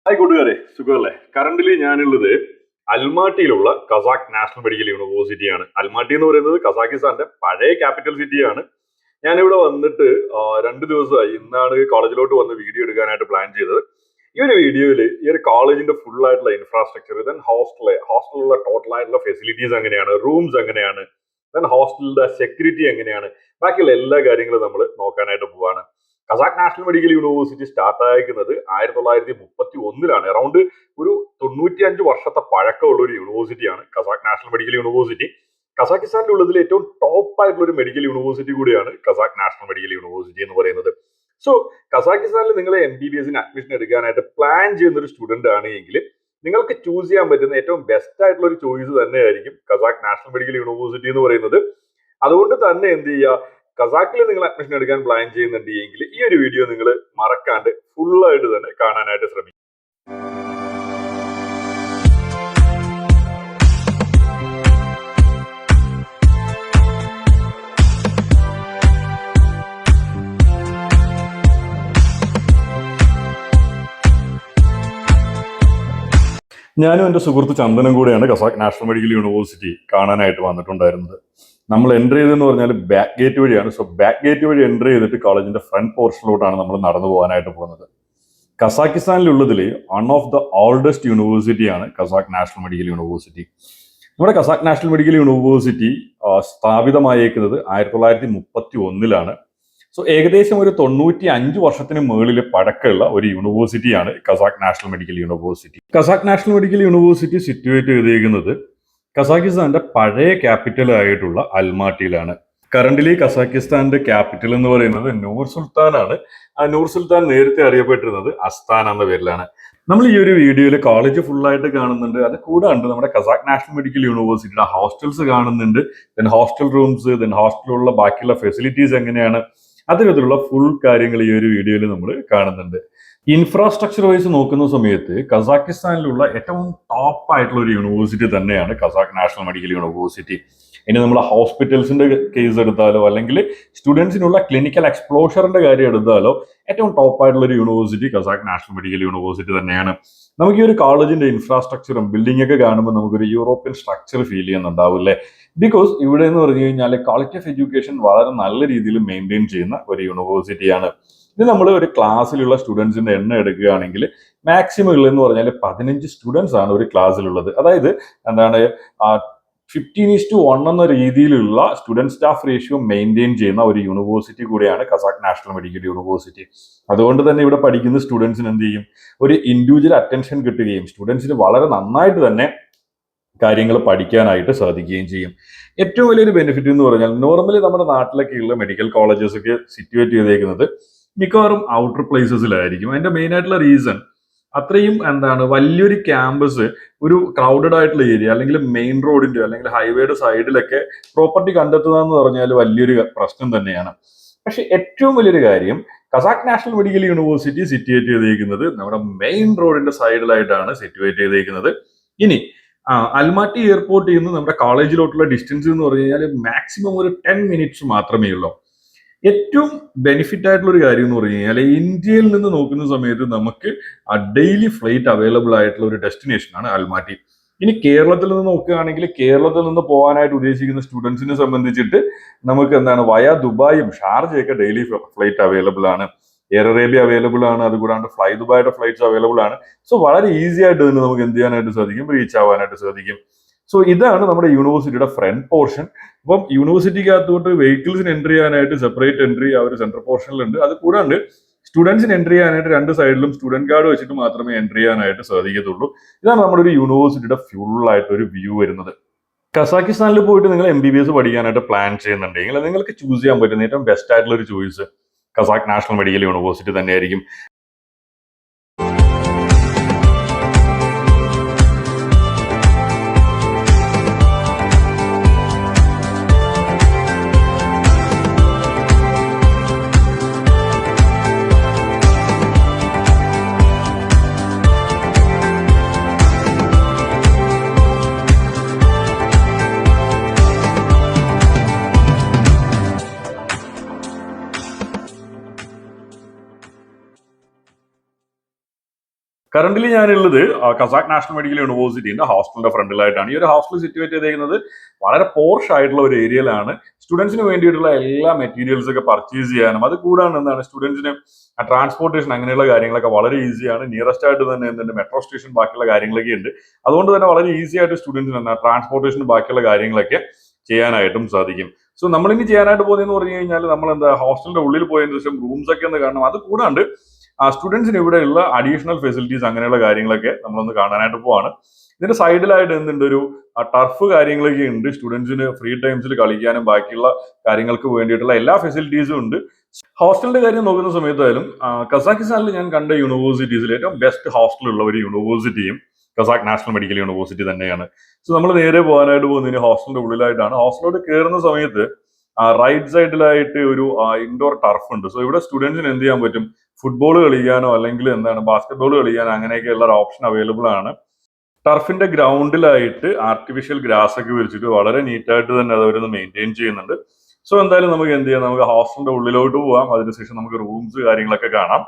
Hi കൂട്ടുകാരെ, സുഖമല്ലേ? Currently ഞാനുള്ളത് അൽമാട്ടിയിലുള്ള കസാഖ് നാഷണൽ മെഡിക്കൽ യൂണിവേഴ്സിറ്റിയാണ്. അൽമാട്ടി എന്ന് പറയുന്നത് കസാഖിസ്ഥാന്റെ പഴയ ക്യാപിറ്റൽ സിറ്റിയാണ്. ഞാനിവിടെ വന്നിട്ട് 2 ദിവസമായി. ഇന്നാണ് കോളേജിലോട്ട് വന്ന് വീഡിയോ എടുക്കാനായിട്ട് പ്ലാൻ ചെയ്തത്. ഈ ഒരു വീഡിയോയിൽ ഈ ഒരു കോളേജിന്റെ ഫുൾ ആയിട്ടുള്ള ഇൻഫ്രാസ്ട്രക്ചർ, ദെൻ ഹോസ്റ്റലിലുള്ള ടോട്ടൽ ആയിട്ടുള്ള ഫെസിലിറ്റീസ് എങ്ങനെയാണ്, റൂംസ് എങ്ങനെയാണ്, ദെൻ ഹോസ്റ്റലിന്റെ സെക്യൂരിറ്റി എങ്ങനെയാണ്, ബാക്കിയുള്ള എല്ലാ കാര്യങ്ങളും നമ്മൾ നോക്കാനായിട്ട് പോവാണ്. Kazakh national medical university start ആയിരിക്കുന്നത് 1931 അറൌണ്ട് ഒരു 95 വർഷത്തെ പഴക്കമുള്ള ഒരു യൂണിവേഴ്സിറ്റിയാണ് കസാഖ് നാഷണൽ മെഡിക്കൽ യൂണിവേഴ്സിറ്റി. കസാഖിസ്ഥാനിലുള്ളതിൽ ഏറ്റവും ടോപ്പ് ആയിട്ടുള്ള ഒരു മെഡിക്കൽ യൂണിവേഴ്സിറ്റി കൂടിയാണ് കസാഖ് നാഷണൽ മെഡിക്കൽ യൂണിവേഴ്സിറ്റി എന്ന് പറയുന്നത്. സോ കസാഖിസ്ഥാനിൽ നിങ്ങൾ MBBSന് അഡ്മിഷൻ എടുക്കാനായിട്ട് പ്ലാൻ ചെയ്യുന്ന ഒരു സ്റ്റുഡന്റ് ആണ് എങ്കിൽ നിങ്ങൾക്ക് ചൂസ് ചെയ്യാൻ പറ്റുന്ന ഏറ്റവും ബെസ്റ്റ് ആയിട്ടുള്ള ഒരു ചോയ്സ് തന്നെയായിരിക്കും കസാഖ് നാഷണൽ മെഡിക്കൽ യൂണിവേഴ്സിറ്റി എന്ന് പറയുന്നത്. അതുകൊണ്ട് തന്നെ എന്ത് ചെയ്യുക, കസാക്കിൽ നിങ്ങൾ അഡ്മിഷൻ എടുക്കാൻ പ്ലാൻ ചെയ്യുന്നുണ്ട് എങ്കിൽ ഈ ഒരു വീഡിയോ നിങ്ങൾ മറക്കാണ്ട് ഫുള്ളായിട്ട് തന്നെ കാണാനായിട്ട് ശ്രമിക്കും. ഞാനും എൻ്റെ സുഹൃത്ത് ചന്ദനം കൂടെയാണ് കസാഖ് നാഷണൽ മെഡിക്കൽ യൂണിവേഴ്സിറ്റി കാണാനായിട്ട് വന്നിട്ടുണ്ടായിരുന്നത്. നമ്മൾ എൻ്റർ ചെയ്തെന്ന് പറഞ്ഞാൽ ബാക്ക് ഗേറ്റ് വഴിയാണ്. സോ ബാക്ക് ഗേറ്റ് വഴി എൻ്റർ ചെയ്തിട്ട് കോളേജിന്റെ ഫ്രണ്ട് പോർഷനിലോട്ടാണ് നമ്മൾ നടന്നു പോകാനായിട്ട് പോകുന്നത്. കസാഖിസ്ഥാനിലുള്ളതിൽ വൺ ഓഫ് ദ ഓൾഡസ്റ്റ് യൂണിവേഴ്സിറ്റിയാണ് കസാഖ് നാഷണൽ മെഡിക്കൽ യൂണിവേഴ്സിറ്റി. നമ്മുടെ കസാഖ് നാഷണൽ മെഡിക്കൽ യൂണിവേഴ്സിറ്റി സ്ഥാപിതമായേക്കുന്നത് 1931. സോ ഏകദേശം ഒരു 95 വർഷത്തിന് മുകളിൽ പഴക്കമുള്ള ഒരു യൂണിവേഴ്സിറ്റിയാണ് Kazakh national medical university. Kazakh national medical university situate ചെയ്തിരിക്കുന്നത് കസാഖിസ്ഥാന്റെ പഴയ ക്യാപിറ്റൽ ആയിട്ടുള്ള അൽമാട്ടിയിലാണ്. കറന്റ്ലി കസാഖിസ്ഥാന്റെ ക്യാപിറ്റൽ എന്ന് പറയുന്നത് നൂർ സുൽത്താൻ ആണ്. ആ നൂർ സുൽത്താൻ നേരത്തെ അറിയപ്പെട്ടിരുന്നത് അസ്താന എന്ന പേരിലാണ്. നമ്മൾ ഈ ഒരു വീഡിയോയിൽ കോളേജ് ഫുൾ ആയിട്ട് കാണുന്നുണ്ട്. അത് കൂടാണ്ട് നമ്മുടെ കസാഖ് നാഷണൽ മെഡിക്കൽ യൂണിവേഴ്സിറ്റിയുടെ ഹോസ്റ്റൽസ് കാണുന്നുണ്ട്, ദെൻ ഹോസ്റ്റൽ റൂംസ്, ദെൻ ഹോസ്റ്റലിലുള്ള ബാക്കിയുള്ള ഫെസിലിറ്റീസ് എങ്ങനെയാണ്, അത്തരത്തിലുള്ള ഫുൾ കാര്യങ്ങൾ ഈ ഒരു വീഡിയോയിൽ നമ്മൾ കാണുന്നുണ്ട്. ഇൻഫ്രാസ്ട്രക്ചർ വൈസ് നോക്കുന്ന സമയത്ത് കസാഖിസ്ഥാനിലുള്ള ഏറ്റവും ടോപ്പ് ആയിട്ടുള്ള ഒരു യൂണിവേഴ്സിറ്റി തന്നെയാണ് കസാഖ് നാഷണൽ മെഡിക്കൽ യൂണിവേഴ്സിറ്റി. ഇനി നമ്മൾ ഹോസ്പിറ്റൽസിന്റെ കേസ് എടുത്താലോ അല്ലെങ്കിൽ സ്റ്റുഡൻസിനുള്ള ക്ലിനിക്കൽ എക്സ്പ്ലോഷറിന്റെ കാര്യം എടുത്താലോ ഏറ്റവും ടോപ്പ് ആയിട്ടുള്ള ഒരു university Kazakh national medical university തന്നെയാണ്. നമുക്ക് ഈ ഒരു കോളേജിന്റെ ഇൻഫ്രാസ്ട്രക്ചറും ബിൽഡിംഗ് ഒക്കെ കാണുമ്പോൾ നമുക്കൊരു യൂറോപ്യൻ സ്ട്രക്ചർ ഫീൽ ചെയ്യുന്നുണ്ടാവില്ലേ? ബിക്കോസ് ഇവിടെ എന്ന് പറഞ്ഞു കഴിഞ്ഞാൽ ക്വാളിറ്റി ഓഫ് എഡ്യൂക്കേഷൻ വളരെ നല്ല രീതിയിൽ മെയിൻറ്റെയിൻ ചെയ്യുന്ന ഒരു യൂണിവേഴ്സിറ്റിയാണ്. ഇത് നമ്മൾ ഒരു ക്ലാസ്സിലുള്ള സ്റ്റുഡൻസിന്റെ എണ്ണം എടുക്കുകയാണെങ്കിൽ മാക്സിമം ഉള്ളതെന്ന് പറഞ്ഞാൽ 15 സ്റ്റുഡൻസ് ആണ് ഒരു ക്ലാസ്സിലുള്ളത്. അതായത് എന്താണ് 15:1 എന്ന രീതിയിലുള്ള സ്റ്റുഡന്റ് സ്റ്റാഫ് റേഷ്യോ മെയിൻറ്റെയിൻ ചെയ്യുന്ന ഒരു യൂണിവേഴ്സിറ്റി കൂടിയാണ് കസാഖ് നാഷണൽ മെഡിക്കൽ യൂണിവേഴ്സിറ്റി. അതുകൊണ്ട് തന്നെ ഇവിടെ പഠിക്കുന്ന സ്റ്റുഡൻസിന് എന്ത് ചെയ്യും, ഒരു ഇൻഡിവിജ്വൽ അറ്റൻഷൻ കിട്ടുകയും സ്റ്റുഡൻസിന് വളരെ നന്നായിട്ട് തന്നെ കാര്യങ്ങൾ പഠിക്കാനായിട്ട് സാധിക്കുകയും ചെയ്യും. ഏറ്റവും വലിയൊരു ബെനിഫിറ്റ് എന്ന് പറഞ്ഞാൽ നോർമലി നമ്മുടെ നാട്ടിലൊക്കെയുള്ള മെഡിക്കൽ കോളേജസ് ഒക്കെ സിറ്റുവേറ്റ് ചെയ്തേക്കുന്നത് മിക്കവാറും ഔട്ടർ പ്ലേസസിലായിരിക്കും. അതിന്റെ മെയിൻ ആയിട്ടുള്ള റീസൺ അത്രയും വലിയൊരു ക്യാമ്പസ് ഒരു ക്രൗഡഡ് ആയിട്ടുള്ള ഏരിയ അല്ലെങ്കിൽ മെയിൻ റോഡിന്റെ അല്ലെങ്കിൽ ഹൈവേയുടെ സൈഡിലൊക്കെ പ്രോപ്പർട്ടി കണ്ടെത്തുക എന്ന് പറഞ്ഞാൽ വലിയൊരു പ്രശ്നം തന്നെയാണ്. പക്ഷെ ഏറ്റവും വലിയൊരു കാര്യം Kazakh national medical university situate ചെയ്തേക്കുന്നത് നമ്മുടെ മെയിൻ റോഡിന്റെ സൈഡിലായിട്ടാണ് സിറ്റുവേറ്റ് ചെയ്തേക്കുന്നത്. ഇനി അൽമാട്ടി എയർപോർട്ടിൽ നിന്ന് നമ്മുടെ കോളേജിലോട്ടുള്ള ഡിസ്റ്റൻസ് എന്ന് പറഞ്ഞു കഴിഞ്ഞാൽ മാക്സിമം ഒരു 10 മിനിറ്റ്സ് മാത്രമേ ഉള്ളൂ. ഏറ്റവും ബെനിഫിറ്റ് ആയിട്ടുള്ള ഒരു കാര്യം എന്ന് പറഞ്ഞു കഴിഞ്ഞാൽ ഇന്ത്യയിൽ നിന്ന് നോക്കുന്ന സമയത്ത് നമുക്ക് ഡെയിലി ഫ്ലൈറ്റ് അവൈലബിൾ ആയിട്ടുള്ള ഒരു ഡെസ്റ്റിനേഷൻ ആണ് അൽമാട്ടി. ഇനി കേരളത്തിൽ നിന്ന് നോക്കുകയാണെങ്കിൽ കേരളത്തിൽ നിന്ന് പോകാനായിട്ട് ഉദ്ദേശിക്കുന്ന സ്റ്റുഡൻസിനെ സംബന്ധിച്ചിട്ട് നമുക്ക് വയ ദുബായും ഷാർജയൊക്കെ ഡെയിലി ഫ്ലൈറ്റ് അവൈലബിൾ ആണ്. എയർ അറേബ്യ അവൈലബിൾ ആണ്, അതുകൂടാണ്ട് ഫ്ലൈ ദുബായുടെ ഫ്ലൈറ്റ്സ് അവൈലബിൾ ആണ്. സോ വളരെ ഈസി ആയിട്ട് തന്നെ നമുക്ക് എന്ത് ചെയ്യാനായിട്ട് സാധിക്കും, റീച്ച് ആവാനായിട്ട് സാധിക്കും. സോ ഇതാണ് നമ്മുടെ യൂണിവേഴ്സിറ്റിയുടെ ഫ്രണ്ട് പോർഷൻ. അപ്പം യൂണിവേഴ്സിറ്റിക്കകത്തോട്ട് വെഹിക്കിൾസിന് എൻട്രി ചെയ്യാനായിട്ട് സെപ്പറേറ്റ് എൻട്രി ആ ഒരു സെൻട്രൽ പോർഷനിലുണ്ട്. അത് കൂടാണ്ട് സ്റ്റുഡൻസിന് എൻട്രി ചെയ്യാനായിട്ട് 2 സൈഡിലും സ്റ്റുഡന്റ് കാർഡ് വെച്ചിട്ട് മാത്രമേ എൻട്രി ചെയ്യാനായിട്ട് സാധിക്കത്തുള്ളൂ. ഇതാണ് നമ്മുടെ ഒരു യൂണിവേഴ്സിറ്റിയുടെ ഫ്യൂൾ ആയിട്ട് ഒരു വ്യൂ വരുന്നത്. കസാഖിസ്ഥാനിൽ പോയിട്ട് നിങ്ങൾ MBBS പഠിക്കാനായിട്ട് പ്ലാൻ ചെയ്യുന്നുണ്ടെങ്കിൽ നിങ്ങൾക്ക് ചൂസ് ചെയ്യാൻ പറ്റുന്ന ഏറ്റവും ബെസ്റ്റ് ആയിട്ടുള്ള ഒരു choice Kazakh national medical university തന്നെയായിരിക്കും. കറന്റ്ലി ഞാനുള്ളത് കസാഖ് നാഷണൽ മെഡിക്കൽ യൂണിവേഴ്സിറ്റിന്റെ ഹോസ്റ്റലിന്റെ ഫ്രണ്ടിലായിട്ടാണ്. ഈ ഒരു ഹോസ്റ്റൽ സിറ്റുവേറ്റ് ചെയ്തിരിക്കുന്നത് വളരെ പോർഷ് ആയിട്ടുള്ള ഒരു ഏരിയയിലാണ്. സ്റ്റുഡൻസിന് വേണ്ടിയിട്ടുള്ള എല്ലാ മെറ്റീരിയൽസ് ഒക്കെ പർച്ചേസ് ചെയ്യാനും അത് കൂടാണ് എന്താണ് സ്റ്റുഡൻസിന് ട്രാൻസ്പോർട്ടേഷൻ അങ്ങനെയുള്ള കാര്യങ്ങളൊക്കെ വളരെ ഈസിയാണ്. നിയറസ്റ്റ് ആയിട്ട് തന്നെ എന്തുണ്ട് മെട്രോ സ്റ്റേഷൻ ബാക്കിയുള്ള കാര്യങ്ങളൊക്കെ ഉണ്ട്. അതുകൊണ്ട് തന്നെ വളരെ ഈസി ആയിട്ട് സ്റ്റുഡൻസിന് എന്താ ട്രാൻസ്പോർട്ടേഷൻ ബാക്കിയുള്ള കാര്യങ്ങളൊക്കെ ചെയ്യാനായിട്ടും സാധിക്കും. സോ നമ്മളിനി ചെയ്യാനായിട്ട് പോകുന്നതെന്ന് പറഞ്ഞു കഴിഞ്ഞാൽ നമ്മൾ എന്താ ഹോസ്റ്റലിന്റെ ഉള്ളിൽ പോയതിനു ശേഷം റൂംസ് ഒക്കെ ഒന്ന് കാണണം. അത് കൂടാണ്ട് സ്റ്റുഡൻസിന് ഇവിടെയുള്ള അഡീഷണൽ ഫെസിലിറ്റീസ് അങ്ങനെയുള്ള കാര്യങ്ങളൊക്കെ നമ്മളൊന്ന് കാണാനായിട്ട് പോവാണ്. ഇതിന്റെ സൈഡിലായിട്ട് എന്തുണ്ട് ഒരു ടർഫ് കാര്യങ്ങളൊക്കെ ഉണ്ട്. സ്റ്റുഡൻസിന് ഫ്രീ ടൈംസിൽ കളിക്കാനും ബാക്കിയുള്ള കാര്യങ്ങൾക്ക് വേണ്ടിയിട്ടുള്ള എല്ലാ ഫെസിലിറ്റീസും ഉണ്ട്. ഹോസ്റ്റലിന്റെ കാര്യം നോക്കുന്ന സമയത്തായാലും കസാഖിസ്ഥാനിൽ ഞാൻ കണ്ട യൂണിവേഴ്സിറ്റീസിൽ ഏറ്റവും ബെസ്റ്റ് ഹോസ്റ്റൽ ഉള്ള ഒരു യൂണിവേഴ്സിറ്റിയും കസാഖ് നാഷണൽ മെഡിക്കൽ യൂണിവേഴ്സിറ്റി തന്നെയാണ്. സോ നമ്മൾ നേരെ പോകാനായിട്ട് പോകുന്നതിന് ഹോസ്റ്റലിന്റെ ഉള്ളിലായിട്ടാണ്. ഹോസ്റ്റലിലോട്ട് കയറുന്ന സമയത്ത് റൈറ്റ് സൈഡിലായിട്ട് ഒരു ഇൻഡോർ ടർഫ് ഉണ്ട്. സോ ഇവിടെ സ്റ്റുഡൻസിന് എന്ത് ചെയ്യാൻ പറ്റും, ഫുട്ബോൾ കളിക്കാനോ അല്ലെങ്കിൽ എന്താണ് ബാസ്കറ്റ്ബോൾ കളിക്കാനോ അങ്ങനെയൊക്കെയുള്ള ഒരു ഓപ്ഷൻ അവൈലബിൾ ആണ്. ടർഫിന്റെ ഗ്രൗണ്ടിലായിട്ട് ആർട്ടിഫിഷ്യൽ ഗ്രാസ് ഒക്കെ വിരിച്ചിട്ട് വളരെ നീറ്റായിട്ട് തന്നെ അത് അവരൊന്ന് മെയിൻറ്റെയിൻ ചെയ്യുന്നുണ്ട്. സോ എന്തായാലും നമുക്ക് എന്ത് ചെയ്യാം, നമുക്ക് ഹോസ്റ്റലിന്റെ ഉള്ളിലോട്ട് പോവാം. അതിനുശേഷം നമുക്ക് റൂംസ് കാര്യങ്ങളൊക്കെ കാണാം.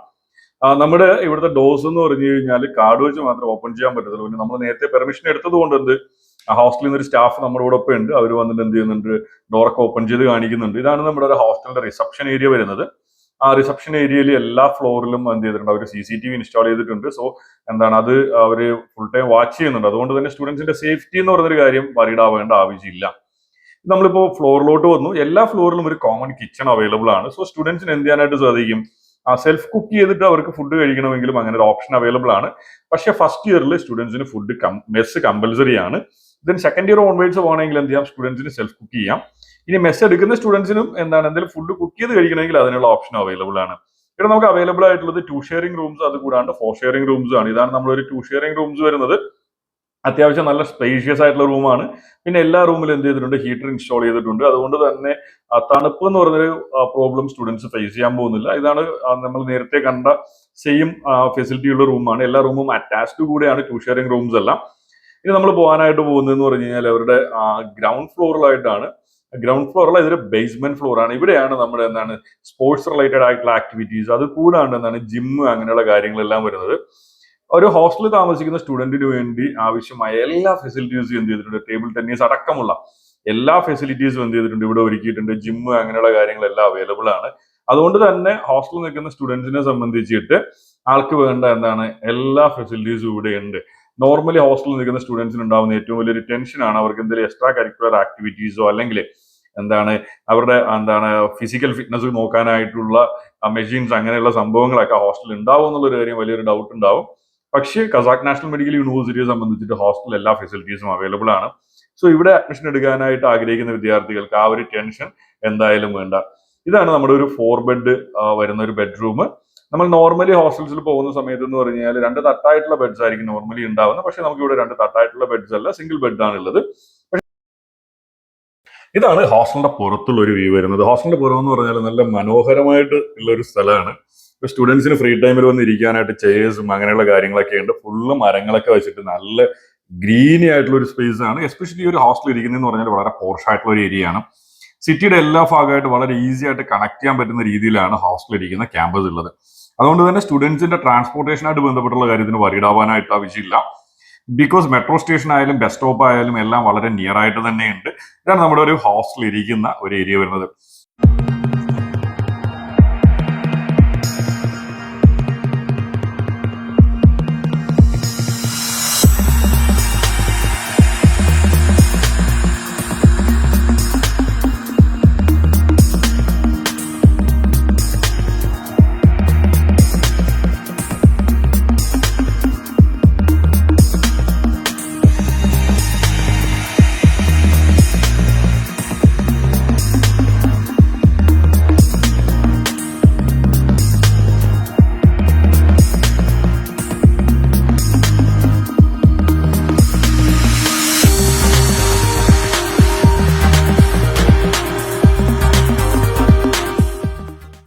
നമ്മുടെ ഇവിടുത്തെ ഡോസ് എന്ന് പറഞ്ഞു കഴിഞ്ഞാൽ കാർഡ് വെച്ച് മാത്രം ഓപ്പൺ ചെയ്യാൻ പറ്റത്തുള്ളൂ. പിന്നെ നമ്മൾ നേരത്തെ പെർമിഷൻ എടുത്തത് കൊണ്ട് എന്ത് ഹോസ്റ്റലിൽ നിന്ന് ഒരു സ്റ്റാഫ് നമ്മുടെ കൂടെ ഒപ്പം ഉണ്ട്. അവർ വന്നിട്ട് എന്ത് ചെയ്യുന്നുണ്ട്, ഡോറൊക്കെ ഓപ്പൺ ചെയ്ത് കാണിക്കുന്നുണ്ട്. ഇതാണ് നമ്മുടെ ഒരു ഹോസ്റ്റലിന്റെ റിസപ്ഷൻ ഏരിയ വരുന്നത്. ആ റിസപ്ഷൻ ഏരിയയിൽ എല്ലാ ഫ്ലോറിലും എന്ത് ചെയ്തിട്ടുണ്ട്, അവർ CCTV ഇൻസ്റ്റാൾ ചെയ്തിട്ടുണ്ട്. സോ എന്താണ് അത് അവർ ഫുൾ ടൈം വാച്ച് ചെയ്യുന്നുണ്ട്. അതുകൊണ്ട് തന്നെ സ്റ്റുഡൻസിന്റെ സേഫ്റ്റി എന്ന് പറയുന്നൊരു കാര്യം വറീഡ് ആവേണ്ട ആവശ്യമില്ല. നമ്മളിപ്പോ ഫ്ലോറിലോട്ട് വന്നു. എല്ലാ ഫ്ലോറിലും ഒരു കോമൺ കിച്ചൺ അവൈലബിൾ ആണ്. സോ സ്റ്റുഡൻസിന് എന്ത് ചെയ്യാനായിട്ട് സാധിക്കും, സെൽഫ് കുക്ക് ചെയ്തിട്ട് അവർക്ക് ഫുഡ് കഴിക്കണമെങ്കിലും അങ്ങനെ ഒരു ഓപ്ഷൻ അവൈലബിൾ ആണ്. പക്ഷേ ഫസ്റ്റ് ഇയറിൽ സ്റ്റുഡൻസിന് ഫുഡ് മെസ്സ് കമ്പൽസറി ആണ്. ദെൻ സെക്കൻഡ് ഇയർ ഓൺവേർഡ്സ് പോകണമെങ്കിൽ എന്ത് ചെയ്യാം, സ്റ്റുഡൻസിന് സെൽഫ് കുക്ക് ചെയ്യാം. ഇനി മെസ്സ് എടുക്കുന്ന സ്റ്റുഡൻസിനും എന്താണ് എന്തെങ്കിലും ഫുഡ് കുക്ക് ചെയ്ത് കഴിക്കണമെങ്കിൽ അതിനുള്ള ഓപ്ഷൻ അവൈലബിൾ ആണ്. ഇവിടെ നമുക്ക് അവൈലബിൾ ആയിട്ടുള്ളത് 2 ഷെയറിംഗ് റൂംസ്, അത് കൂടാണ്ട് 4 ഷെയറിംഗ് റൂംസ് ആണ്. ഇതാണ് നമ്മളൊരു 2 ഷെയറിംഗ് റൂംസ് വരുന്നത്. അത്യാവശ്യം നല്ല സ്പേഷ്യസ് ആയിട്ടുള്ള റൂമാണ്. പിന്നെ എല്ലാ റൂമിലും എന്ത് ചെയ്തിട്ടുണ്ട്, ഹീറ്റർ ഇൻസ്റ്റാൾ ചെയ്തിട്ടുണ്ട്. അതുകൊണ്ട് തന്നെ തണുപ്പ് എന്ന് പറഞ്ഞൊരു പ്രോബ്ലം സ്റ്റുഡൻസ് ഫേസ് ചെയ്യാൻ പോകുന്നില്ല. ഇതാണ് നമ്മൾ നേരത്തെ കണ്ട സെയിം ഫെസിലിറ്റി ഉള്ള റൂമാണ്. എല്ലാ റൂമും അറ്റാച്ച്ഡ് കൂടെയാണ് 2 ഷെയറിംഗ് റൂംസ് എല്ലാം. ഇനി നമ്മൾ പോകാനായിട്ട് പോകുന്നതെന്ന് പറഞ്ഞു കഴിഞ്ഞാൽ അവരുടെ ഗ്രൗണ്ട് ഫ്ലോറിലായിട്ടാണ്. ഗ്രൗണ്ട് ഫ്ലോറിൽ ഇതൊരു ബേസ്മെന്റ് ഫ്ലോർ ആണ്. ഇവിടെയാണ് നമ്മുടെ എന്താണ് സ്പോർട്സ് റിലേറ്റഡ് ആയിട്ടുള്ള ആക്ടിവിറ്റീസ്, അത് കൂടാണ്ട് എന്താണ് ജിമ്മ് അങ്ങനെയുള്ള കാര്യങ്ങളെല്ലാം വരുന്നത്. ഒരു ഹോസ്റ്റലിൽ താമസിക്കുന്ന സ്റ്റുഡന്റിന് വേണ്ടി ആവശ്യമായ എല്ലാ ഫെസിലിറ്റീസും എന്ത് ചെയ്തിട്ടുണ്ട്, ടേബിൾ ടെന്നീസ് അടക്കമുള്ള എല്ലാ ഫെസിലിറ്റീസും എന്ത് ചെയ്തിട്ടുണ്ട്, ഇവിടെ ഒരുക്കിയിട്ടുണ്ട്. ജിമ്മ് അങ്ങനെയുള്ള കാര്യങ്ങളെല്ലാം അവൈലബിൾ ആണ്. അതുകൊണ്ട് തന്നെ ഹോസ്റ്റലിൽ നിൽക്കുന്ന സ്റ്റുഡൻസിനെ സംബന്ധിച്ചിട്ട് ആൾക്ക് വേണ്ട എന്താണ് എല്ലാ ഫെസിലിറ്റീസും ഇവിടെ ഉണ്ട്. നോർമലി ഹോസ്റ്റലിൽ നിൽക്കുന്ന സ്റ്റുഡൻസിന് ഉണ്ടാവുന്ന ഏറ്റവും വലിയൊരു ടെൻഷനാണ് അവർക്ക് എന്തെങ്കിലും എക്സ്ട്രാ കരിക്കുലർ ആക്ടിവിറ്റീസോ അല്ലെങ്കിൽ എന്താണ് അവരുടെ എന്താണ് ഫിസിക്കൽ ഫിറ്റ്നസ് നോക്കാനായിട്ടുള്ള മെഷീൻസ് അങ്ങനെയുള്ള സംഭവങ്ങളൊക്കെ ഹോസ്റ്റലിൽ ഉണ്ടാവും എന്നുള്ളൊരു കാര്യം വലിയൊരു ഡൗട്ട് ഉണ്ടാവും. പക്ഷേ കസാഖ് നാഷണൽ മെഡിക്കൽ യൂണിവേഴ്സിറ്റിയെ സംബന്ധിച്ചിട്ട് ഹോസ്റ്റലിൽ എല്ലാ ഫെസിലിറ്റീസും അവൈലബിൾ ആണ്. സോ ഇവിടെ അഡ്മിഷൻ എടുക്കാനായിട്ട് ആഗ്രഹിക്കുന്ന വിദ്യാർത്ഥികൾക്ക് ആ ഒരു ടെൻഷൻ എന്തായാലും വേണ്ട. ഇതാണ് നമ്മുടെ ഒരു 4 ബെഡ് വരുന്ന ഒരു ബെഡ്റൂം. നമ്മൾ നോർമലി ഹോസ്റ്റൽസിൽ പോകുന്ന സമയത്ത് എന്ന് പറഞ്ഞാൽ 2 തട്ടായിട്ടുള്ള ബെഡ്സ് ആയിരിക്കും നോർമലി ഉണ്ടാവുന്നത്. പക്ഷെ നമുക്ക് ഇവിടെ 2 തട്ടായിട്ടുള്ള ബെഡ്സ് അല്ല, സിംഗിൾ ബെഡ് ആണുള്ളത്. ഇതാണ് ഹോസ്റ്റലിന്റെ പുറത്തുള്ള ഒരു വ്യൂ വരുന്നത്. ഹോസ്റ്റലിന്റെ പുറം എന്ന് പറഞ്ഞാൽ നല്ല മനോഹരമായിട്ട് ഉള്ള ഒരു സ്ഥലമാണ്. സ്റ്റുഡൻസിന് ഫ്രീ ടൈമിൽ വന്ന് ഇരിക്കാനായിട്ട് ചെയർസും അങ്ങനെയുള്ള കാര്യങ്ങളൊക്കെ ഉണ്ട്. ഫുള്ള് മരങ്ങളൊക്കെ വെച്ചിട്ട് നല്ല ഗ്രീനി ആയിട്ടുള്ള ഒരു സ്പേസ് ആണ്. എസ്പെഷ്യലി ഒരു ഹോസ്റ്റൽ ഇരിക്കുന്നതെന്ന് പറഞ്ഞാൽ വളരെ പോർഷ് ആയിട്ടുള്ള ഒരു ഏരിയ ആണ്. സിറ്റിയുടെ എല്ലാ ഭാഗമായിട്ട് വളരെ ഈസി ആയിട്ട് കണക്ട് ചെയ്യാൻ പറ്റുന്ന രീതിയിലാണ് ഹോസ്റ്റൽ ഇരിക്കുന്ന ക്യാമ്പസ് ഉള്ളത്. അതുകൊണ്ട് തന്നെ സ്റ്റുഡൻസിന്റെ ട്രാൻസ്പോർട്ടേഷനായിട്ട് ബന്ധപ്പെട്ടുള്ള കാര്യത്തിന് വറീഡ് ആവാനായിട്ട് ആവശ്യമില്ല. ബിക്കോസ് മെട്രോ സ്റ്റേഷൻ ആയാലും ബസ് സ്റ്റോപ്പ് ആയാലും എല്ലാം വളരെ നിയർ ആയിട്ട് തന്നെയുണ്ട്. ഇതാണ് നമ്മുടെ ഒരു ഹോസ്റ്റൽ ഇരിക്കുന്ന ഒരു ഏരിയ വരുന്നത്.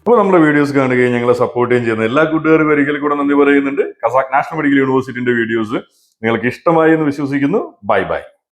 അപ്പോൾ നമ്മുടെ വീഡിയോസ് കാണുകയും ഞങ്ങളെ സപ്പോർട്ട് ചെയ്യുന്ന എല്ലാ കൂട്ടുകാർക്കും ഒരിക്കൽ കൂടെ നന്ദി പറയുന്നുണ്ട്. കസാഖ് നാഷണൽ മെഡിക്കൽ യൂണിവേഴ്സിറ്റിന്റെ വീഡിയോസ് നിങ്ങൾക്ക് ഇഷ്ടമായി എന്ന് വിശ്വസിക്കുന്നു. Bye bye.